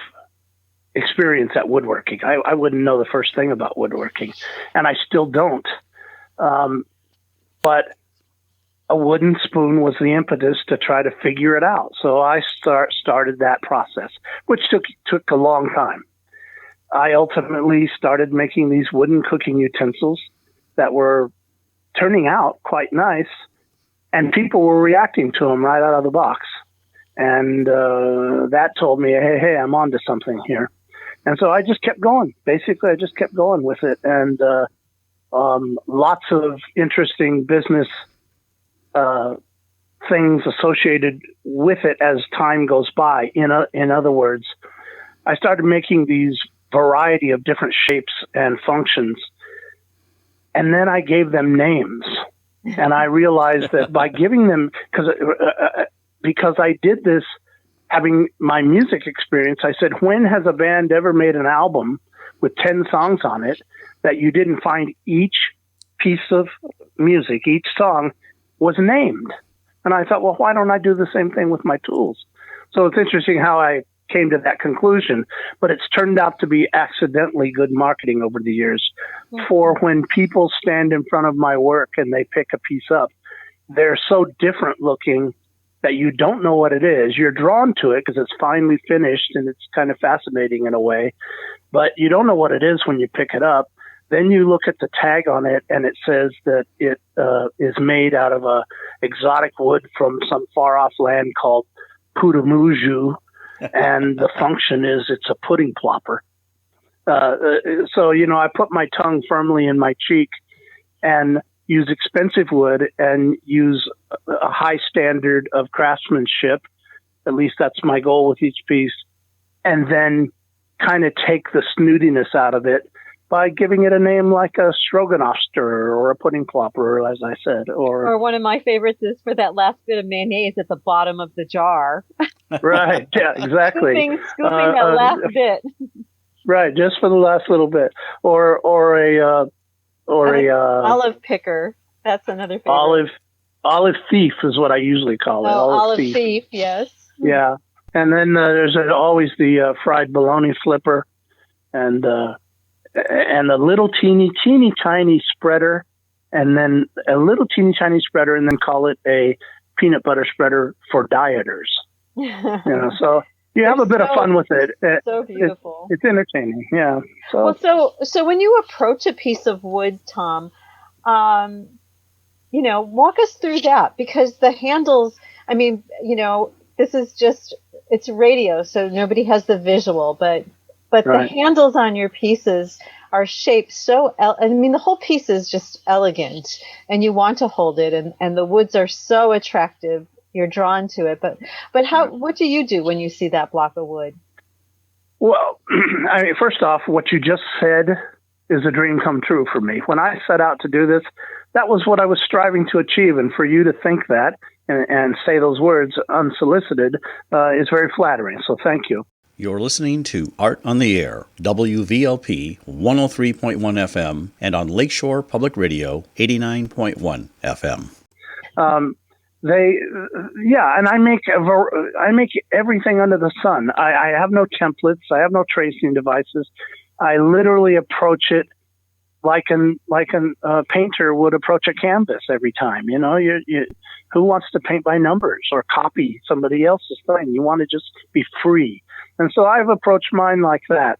Speaker 6: experience at woodworking. I wouldn't know the first thing about woodworking, and I still don't. But a wooden spoon was the impetus to try to figure it out. So I started that process, which took a long time. I ultimately started making these wooden cooking utensils that were turning out quite nice, and people were reacting to them right out of the box. And that told me, hey, I'm onto something here. And so I just kept going. Basically, I just kept going with it. And lots of interesting business things associated with it as time goes by. In other words, I started making these variety of different shapes and functions, and then I gave them names. And I realized that by giving them, because I did this having my music experience, I said, when has a band ever made an album with 10 songs on it that you didn't find each piece of music, each song was named? And I thought, well, why don't I do the same thing with my tools? So it's interesting how I came to that conclusion, but it's turned out to be accidentally good marketing over the years. For when people stand in front of my work and they pick a piece up, they're so different looking that you don't know what it is. You're drawn to it because it's finely finished and it's kind of fascinating in a way, but you don't know what it is when you pick it up. Then you look at the tag on it and it says that it is made out of a exotic wood from some far off land called Putamuju, and the function is it's a pudding plopper. So, I put my tongue firmly in my cheek and use expensive wood and use a high standard of craftsmanship. At least that's my goal with each piece. And then kind of take the snootiness out of it by giving it a name like a stroganoff stirrer or a pudding plopper, as I said. Or
Speaker 3: one of my favorites is for that last bit of mayonnaise at the bottom of the jar.
Speaker 6: Right, yeah, exactly.
Speaker 3: Scooping that last bit.
Speaker 6: Right, just for the last little bit. Or a
Speaker 3: olive picker. That's another favorite.
Speaker 6: Olive thief is what I usually call it.
Speaker 3: Olive thief, yes.
Speaker 6: Yeah. And then there's always the fried bologna flipper and a little teeny tiny spreader, and then a little teeny tiny spreader, and then call it a peanut butter spreader for dieters. So you have a bit of fun with it.
Speaker 3: So beautiful.
Speaker 6: It's entertaining. Yeah. So
Speaker 3: so when you approach a piece of wood, Tom, walk us through that, because the handles, this is just, it's radio, so nobody has the visual, but right. The handles on your pieces are shaped so, the whole piece is just elegant, and you want to hold it, and the woods are so attractive. You're drawn to it, but what do you do when you see that block of wood?
Speaker 6: Well, first off, what you just said is a dream come true for me. When I set out to do this, that was what I was striving to achieve, and for you to think that and say those words unsolicited is very flattering. So thank you.
Speaker 2: You're listening to Art on the Air, WVLP 103.1 FM, and on Lakeshore Public Radio 89.1 FM. And I make everything under the sun. I have no templates. I have no tracing devices. I literally approach it like a painter would approach a canvas every time. Who wants to paint by numbers or copy somebody else's thing? You want to just be free. And so I've approached mine like that.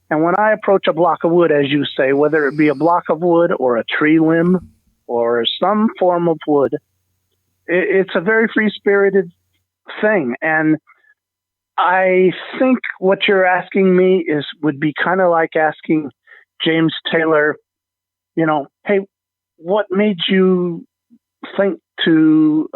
Speaker 2: And when I approach a block of wood, as you say, whether it be a block of wood or a tree limb or some form of wood, it's a very free-spirited thing. And I think what you're asking me would be kind of like asking James Taylor, hey, what made you think to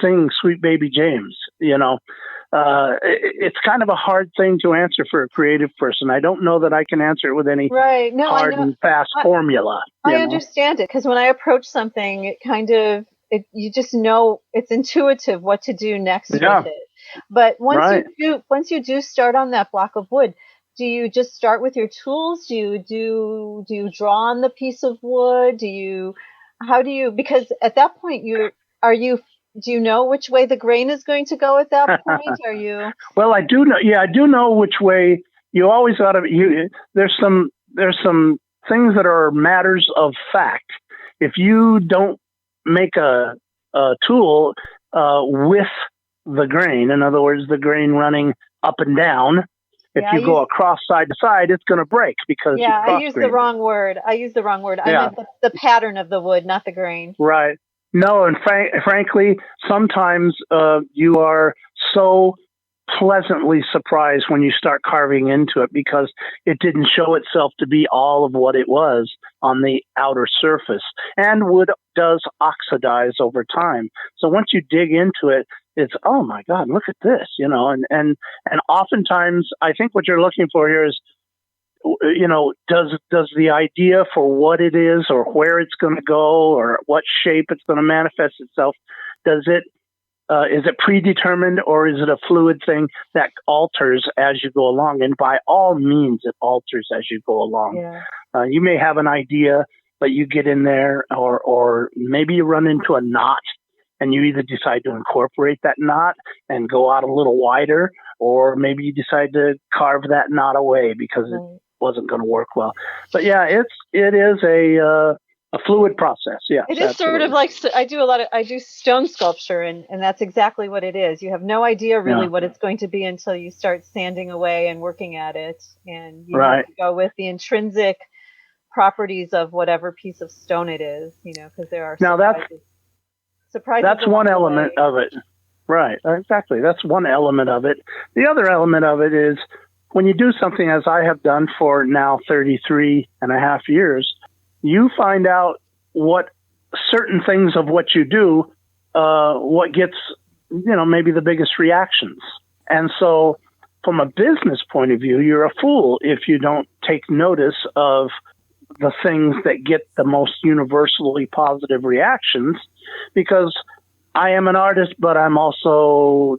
Speaker 2: sing Sweet Baby James? It's kind of a hard thing to answer for a creative person. I don't know that I can answer it with any hard and fast formula.
Speaker 3: I understand it, because when I approach something, it kind of, you just know it's intuitive what to do next with it. But once you do start on that block of wood, do you just start with your tools? Do you draw on the piece of wood? Do you how do you, because at that point do you know which way the grain is going to go at that point? Are you?
Speaker 6: Well, I do know. Yeah, I do know which way. You always got to. There's some things that are matters of fact. If you don't make a tool with the grain, in other words, the grain running up and down, if you go across side to side, it's going to break because
Speaker 3: I used the wrong word. I meant the pattern of the wood, not the grain.
Speaker 6: Right. No, and frankly, sometimes you are so pleasantly surprised when you start carving into it because it didn't show itself to be all of what it was on the outer surface. And wood does oxidize over time. So once you dig into it, it's, oh my God, look at this, and oftentimes I think what you're looking for here is, does the idea for what it is or where it's going to go or what shape it's going to manifest itself, is it predetermined or is it a fluid thing that alters as you go along? And by all means, it alters as you go along.
Speaker 3: Yeah.
Speaker 6: You may have an idea, but you get in there or maybe you run into a knot and you either decide to incorporate that knot and go out a little wider, or maybe you decide to carve that knot away because it wasn't going to work well. But yeah, it is a fluid process. Yeah,
Speaker 3: it is sort of like I do stone sculpture, and that's exactly what it is. You have no idea really what it's going to be until you start sanding away and working at it, and you have to go with the intrinsic properties of whatever piece of stone it is. Because there are surprises.
Speaker 6: That's one element of it. Right, exactly. That's one element of it. The other element of it is when you do something as I have done for now 33 and a half years, you find out what certain things of what you do, what gets, maybe the biggest reactions. And so from a business point of view, you're a fool if you don't take notice of the things that get the most universally positive reactions, because I am an artist, but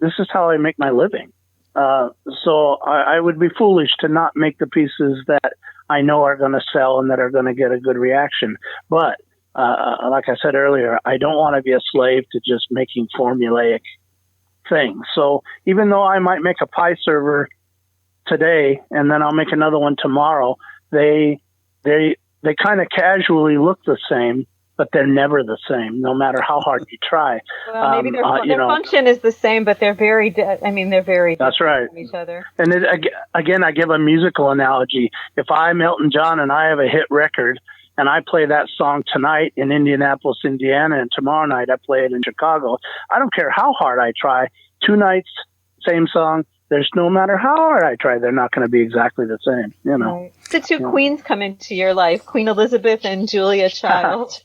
Speaker 6: this is how I make my living. So I would be foolish to not make the pieces that I know are going to sell and that are going to get a good reaction. But like I said earlier, I don't want to be a slave to just making formulaic things. So even though I might make a pie server today and then I'll make another one tomorrow, they kind of casually look the same, but they're never the same, no matter how hard you try.
Speaker 3: Well, maybe their function is the same, but they're very, they're very
Speaker 6: that's
Speaker 3: different
Speaker 6: right.
Speaker 3: from each other.
Speaker 6: And again, I give a musical analogy. If I'm Elton John and I have a hit record and I play that song tonight in Indianapolis, Indiana, and tomorrow night I play it in Chicago, I don't care how hard I try. 2 nights, same song. There's no matter how hard I try, they're not going to be exactly the same,
Speaker 3: Right. The two queens come into your life, Queen Elizabeth and Julia Child.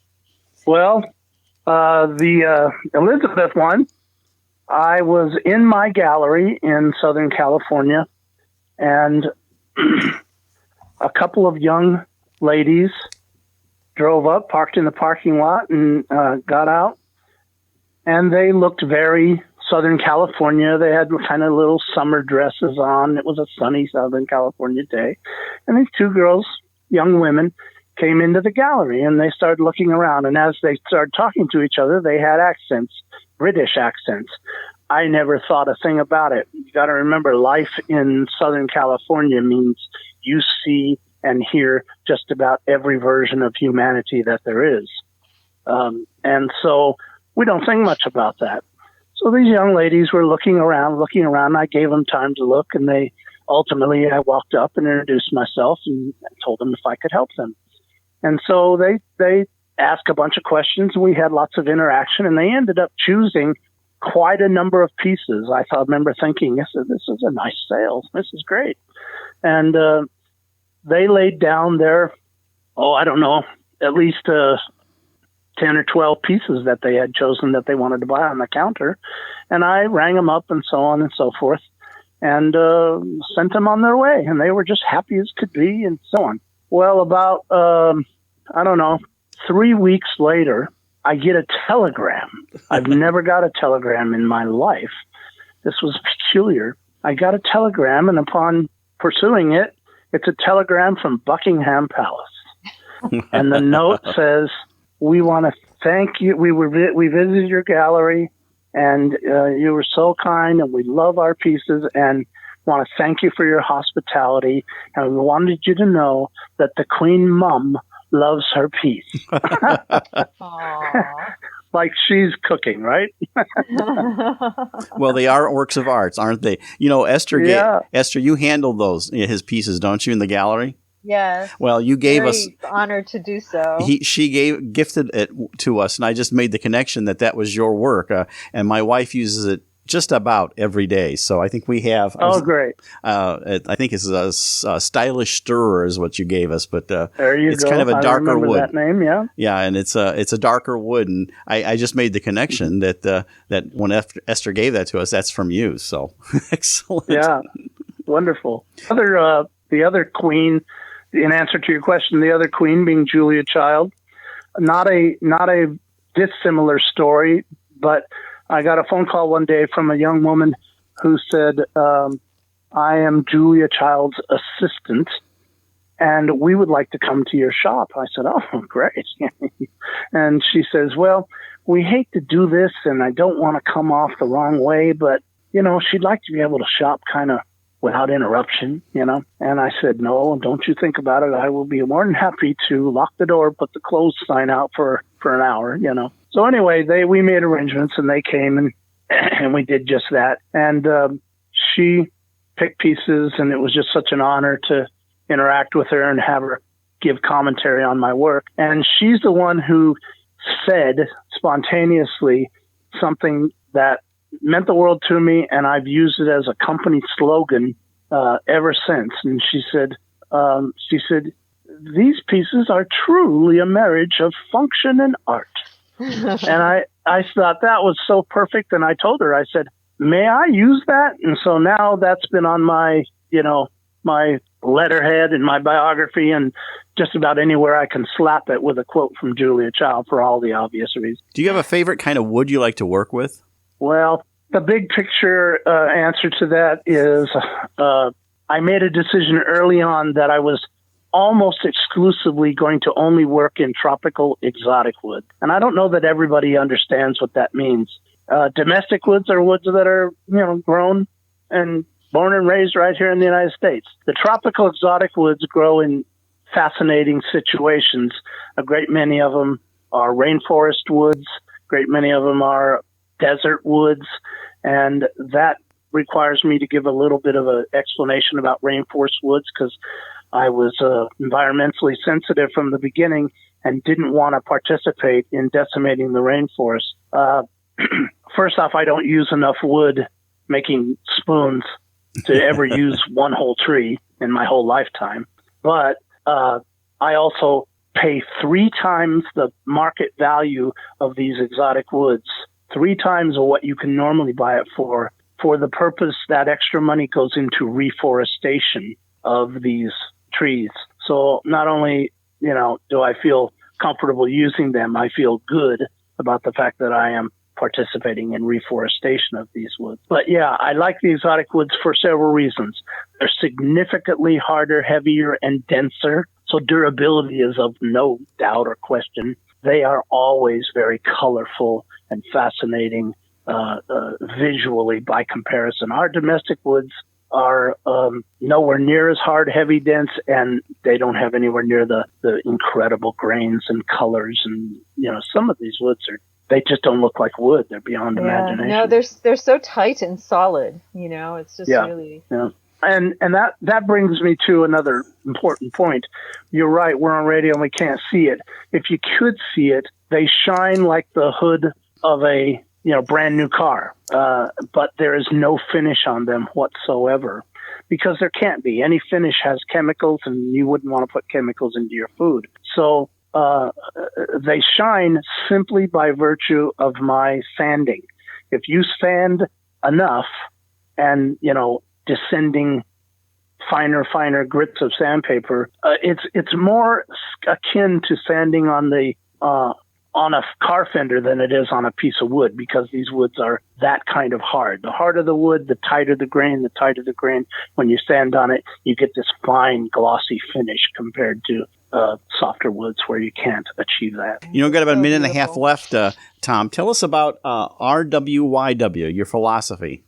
Speaker 6: Well, the Elizabeth one, I was in my gallery in Southern California, and a couple of young ladies drove up, parked in the parking lot, and got out. And they looked very Southern California. They had kind of little summer dresses on. It was a sunny Southern California day. And these 2 girls, young women, came into the gallery and they started looking around. And as they started talking to each other, they had accents, British accents. I never thought a thing about it. You got to remember, life in Southern California means you see and hear just about every version of humanity that there is. And so we don't think much about that. So these young ladies were looking around. I gave them time to look, and ultimately I walked up and introduced myself and told them if I could help them. And so they asked a bunch of questions, and we had lots of interaction, and they ended up choosing quite a number of pieces. I remember thinking, this is a nice sale. This is great. And they laid down their, I don't know, at least 10 or 12 pieces that they had chosen that they wanted to buy on the counter. And I rang them up and so on and so forth and sent them on their way. And they were just happy as could be and so on. Well, about, 3 weeks later, I get a telegram. I've never got a telegram in my life. This was peculiar. I got a telegram, and upon pursuing it, it's a telegram from Buckingham Palace. And the note says, we want to thank you. We visited your gallery, and you were so kind, and we love our pieces, and want to thank you for your hospitality. And we wanted you to know that the Queen Mum loves her piece. Like she's cooking, right?
Speaker 2: Well, they are works of arts, aren't they? Esther, Esther, you handle those, his pieces, don't you, in the gallery?
Speaker 3: Yes.
Speaker 2: Well, you gave us.
Speaker 3: Honored to do so.
Speaker 2: She gifted it to us, and I just made the connection that was your work, and my wife uses it just about every day. So I think we have.
Speaker 6: Oh, great!
Speaker 2: I think it's a stylish stirrer is what you gave us, but
Speaker 6: there you
Speaker 2: it's
Speaker 6: go.
Speaker 2: kind of a darker wood.
Speaker 6: That name, yeah.
Speaker 2: Yeah, and it's a darker wood, and I just made the connection that when Esther gave that to us, that's from you. So excellent.
Speaker 6: Yeah, wonderful. The other queen. In answer to your question, the other queen being Julia Child, not a dissimilar story, but I got a phone call one day from a young woman who said, I am Julia Child's assistant, and we would like to come to your shop. I said, oh, great. And she says, well, we hate to do this, and I don't want to come off the wrong way, but, she'd like to be able to shop kind of without interruption, And I said, no, don't you think about it. I will be more than happy to lock the door, put the closed sign out for an hour, So anyway, we made arrangements, and they came, and we did just that. And she picked pieces, and it was just such an honor to interact with her and have her give commentary on my work. And she's the one who said spontaneously something that meant the world to me, and I've used it as a company slogan ever since. And she said, these pieces are truly a marriage of function and art. And I thought that was so perfect. And I told her, I said, may I use that? And so now that's been on my, my letterhead and my biography, and just about anywhere I can slap it with a quote from Julia Child for all the obvious reasons.
Speaker 2: Do you have a favorite kind of wood you like to work with?
Speaker 6: Well, the big picture answer to that is I made a decision early on that I was almost exclusively going to only work in tropical exotic wood. And I don't know that everybody understands what that means. Domestic woods are woods that are, grown and born and raised right here in the United States. The tropical exotic woods grow in fascinating situations. A great many of them are rainforest woods. A great many of them are desert woods. And that requires me to give a little bit of an explanation about rainforest woods, because I was environmentally sensitive from the beginning and didn't want to participate in decimating the rainforest. First off, I don't use enough wood making spoons to ever use one whole tree in my whole lifetime. But I also pay 3 times the market value of these exotic woods, 3 times of what you can normally buy it for the purpose that extra money goes into reforestation of these trees. So not only, do I feel comfortable using them, I feel good about the fact that I am participating in reforestation of these woods. But yeah, I like the exotic woods for several reasons. They're significantly harder, heavier, and denser. So durability is of no doubt or question. They are always very colorful and fascinating visually by comparison. Our domestic woods are nowhere near as hard, heavy, dense, and they don't have anywhere near the incredible grains and colors. And, some of these woods they just don't look like wood. They're beyond imagination.
Speaker 3: No, they're so tight and solid, it's just really...
Speaker 6: Yeah. And that brings me to another important point. You're right, we're on radio and we can't see it. If you could see it, they shine like the hood of a brand new car, but there is no finish on them whatsoever, because there can't be. Any finish has chemicals, and you wouldn't want to put chemicals into your food. So they shine simply by virtue of my sanding. If you sand enough and, descending finer grits of sandpaper, it's more akin to sanding on the on a car fender than it is on a piece of wood, because these woods are that kind of hard. The harder the wood, the tighter the grain. The tighter the grain, when you stand on it, you get this fine, glossy finish compared to softer woods where you can't achieve that.
Speaker 2: You know, we've got about a minute and a half left, Tom. Tell us about RWYW, your philosophy.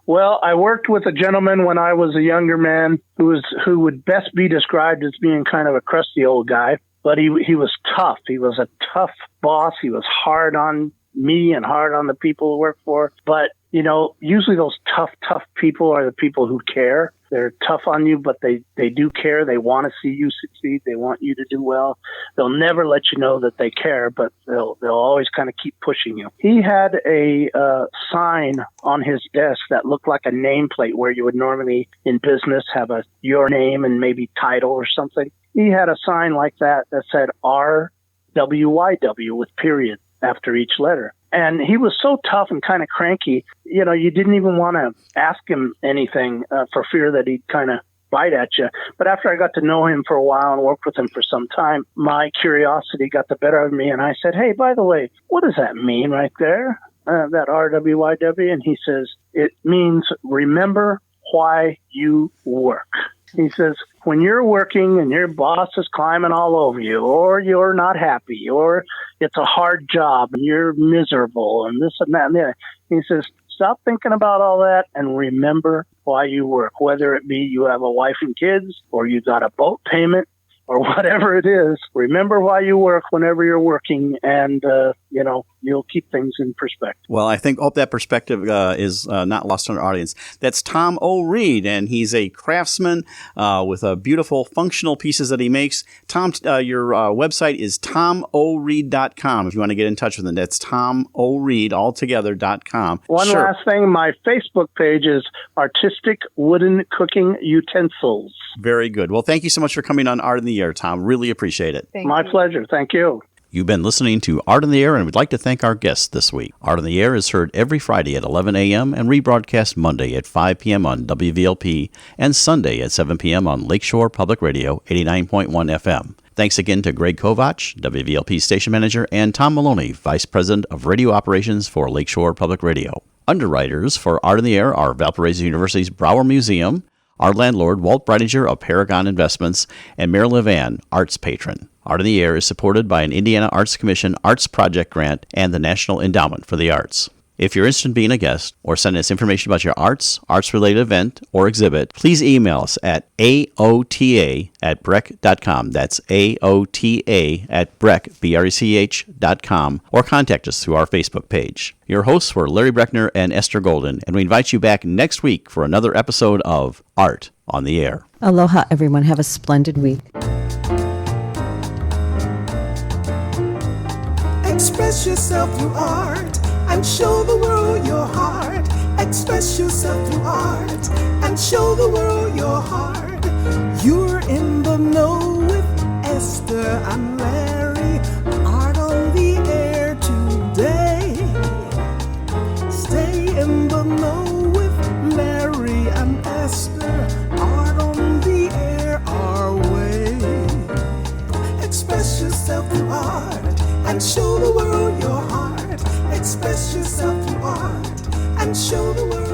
Speaker 6: Well, I worked with a gentleman when I was a younger man who would best be described as being kind of a crusty old guy, but he was tough. He was a tough boss. He was hard on me and hard on the people who work for. But, you know, usually those tough people are the people who care. They're tough on you, but they do care. They want to see you succeed. They want you to do well. They'll never let you know that they care, but they'll always kind of keep pushing you. He had a sign on his desk that looked like a nameplate where you would normally in business have your name and maybe title or something. He had a sign like that said RWYW with period after each letter. And he was so tough and kind of cranky, you know, you didn't even want to ask him anything for fear that he'd kind of bite at you. But after I got to know him for a while and worked with him for some time, my curiosity got the better of me. And I said, hey, by the way, what does that mean right there, that RWYW? And he says, it means remember why you work. He says, when you're working and your boss is climbing all over you, or you're not happy, or it's a hard job and you're miserable and this and that and that, he says, stop thinking about all that and remember why you work, whether it be you have a wife and kids or you got a boat payment or whatever it is. Remember why you work whenever you're working, and, you know, you'll keep things in perspective.
Speaker 2: Well, I hope that perspective is not lost on our audience. That's Tom O'Reed, and he's a craftsman with beautiful functional pieces that he makes. Tom, your website is tomoreed.com if you want to get in touch with him. That's tomoreed.com.
Speaker 6: One last thing, my Facebook page is Artistic Wooden Cooking Utensils.
Speaker 2: Very good. Well, thank you so much for coming on Art in the Air, Tom. Really appreciate it.
Speaker 6: My pleasure. Thank you.
Speaker 2: You've been listening to Art in the Air, and we'd like to thank our guests this week. Art in the Air is heard every Friday at 11 a.m. and rebroadcast Monday at 5 p.m. on WVLP and Sunday at 7 p.m. on Lakeshore Public Radio 89.1 FM. Thanks again to Greg Kovach, WVLP Station Manager, and Tom Maloney, Vice President of Radio Operations for Lakeshore Public Radio. Underwriters for Art in the Air are Valparaiso University's Brower Museum, our landlord, Walt Breidinger of Paragon Investments, and Mary Levan, Arts Patron. Art in the Air is supported by an Indiana Arts Commission Arts Project Grant and the National Endowment for the Arts. If you're interested in being a guest or sending us information about your arts-related event or exhibit, please email us at AOTA@BREC.com. That's AOTA@BREC.com, or contact us through our Facebook page. Your hosts were Larry Breckner and Esther Golden, and we invite you back next week for another episode of Art on the Air.
Speaker 7: Aloha, everyone. Have a splendid week.
Speaker 1: Express yourself through art and show the world your heart. Express yourself through art and show the world your heart. You're in the know with Esther and Larry. Art on the air today. Stay in the know with Larry and Esther. Art on the air our way. Express yourself through art and show the world your heart. Express yourself through art and show the world